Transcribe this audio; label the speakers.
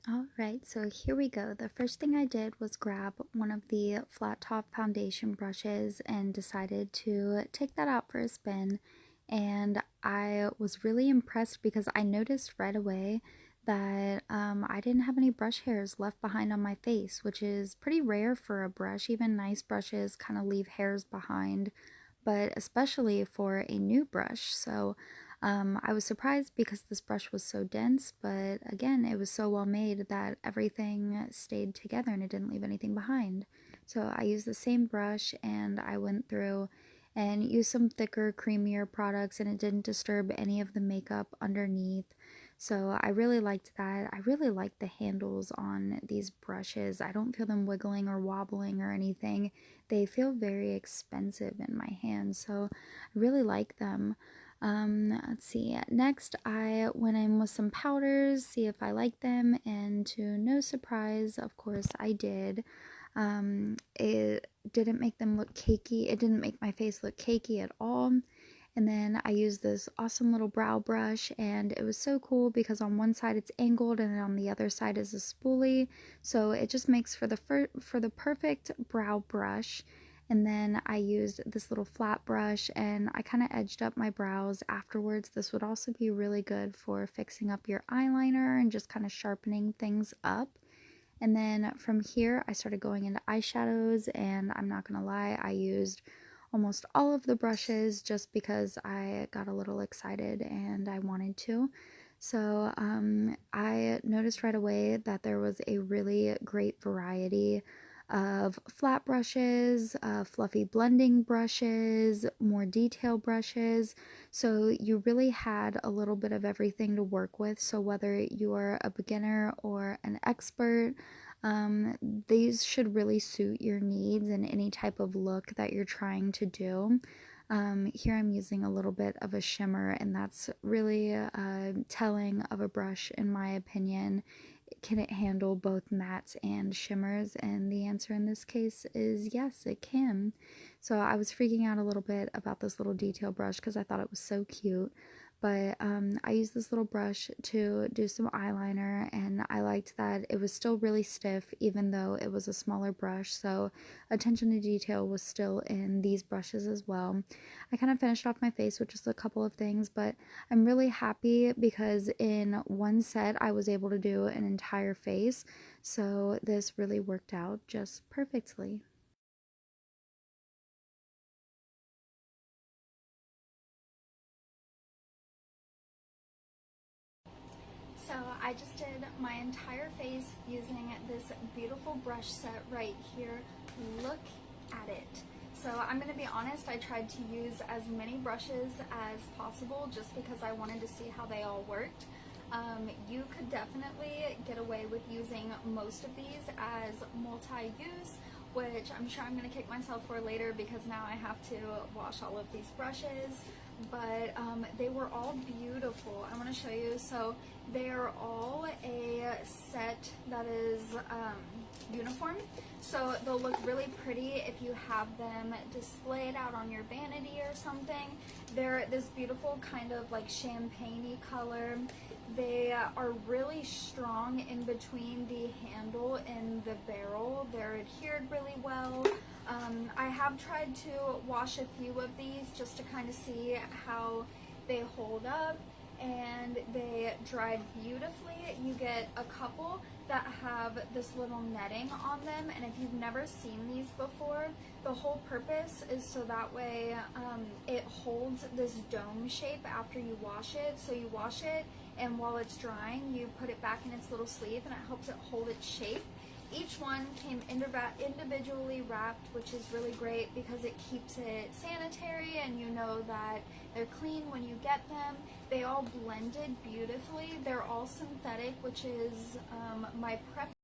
Speaker 1: Alright, so here we go. The first thing I did was grab one of the flat top foundation brushes and decided to take that out for a spin. And I was really impressed because I noticed right away that I didn't have any brush hairs left behind on my face, which is pretty rare for a brush. Even nice brushes kind of leave hairs behind, but especially for a new brush. So I was surprised because this brush was so dense, but again, it was so well made that everything stayed together and it didn't leave anything behind. So I used the same brush and I went through and used some thicker, creamier products, and it didn't disturb any of the makeup underneath. So I really liked that. I really like the handles on these brushes. I don't feel them wiggling or wobbling or anything. They feel very expensive in my hands, so I really like them. Let's see. Next, I went in with some powders, see if I like them, and to no surprise, of course, I did. It didn't make them look cakey. It didn't make my face look cakey at all. And then I used this awesome little brow brush, and it was so cool because on one side it's angled and then on the other side is a spoolie. So it just makes for the perfect brow brush. And then I used this little flat brush and I kind of edged up my brows afterwards. This would also be really good for fixing up your eyeliner and just kind of sharpening things up. And then from here, I started going into eyeshadows, and I'm not gonna lie, I used almost all of the brushes just because I got a little excited and I wanted to. So I noticed right away that there was a really great variety of flat brushes, fluffy blending brushes, more detail brushes. So you really had a little bit of everything to work with. So whether you are a beginner or an expert, these should really suit your needs and any type of look that you're trying to do. Here I'm using a little bit of a shimmer, and that's really telling of a brush in my opinion. Can it handle both mattes and shimmers? And the answer in this case is yes, it can. So I was freaking out a little bit about this little detail brush because I thought it was so cute. But I used this little brush to do some eyeliner, and I liked that it was still really stiff even though it was a smaller brush, so attention to detail was still in these brushes as well. I kind of finished off my face with just a couple of things, but I'm really happy because in one set I was able to do an entire face, so this really worked out just perfectly. So I just did my entire face using this beautiful brush set right here. Look at it. So I'm going to be honest, I tried to use as many brushes as possible just because I wanted to see how they all worked. You could definitely get away with using most of these as multi-use, which I'm sure I'm going to kick myself for later because now I have to wash all of these brushes. But they were all beautiful. I want to show you. So they are all a set that is uniform. So they'll look really pretty if you have them displayed out on your vanity or something. They're this beautiful kind of like champagne-y color. They are really strong in between the handle and the barrel. They're adhered really well. I have tried to wash a few of these just to kind of see how they hold up, and they dried beautifully. You get a couple that have this little netting on them, and if you've never seen these before, the whole purpose is so that way it holds this dome shape after you wash it. So you wash it, and while it's drying, you put it back in its little sleeve, and it helps it hold its shape. Each one came individually wrapped, which is really great because it keeps it sanitary and you know that they're clean when you get them. They all blended beautifully. They're all synthetic, which is my preference.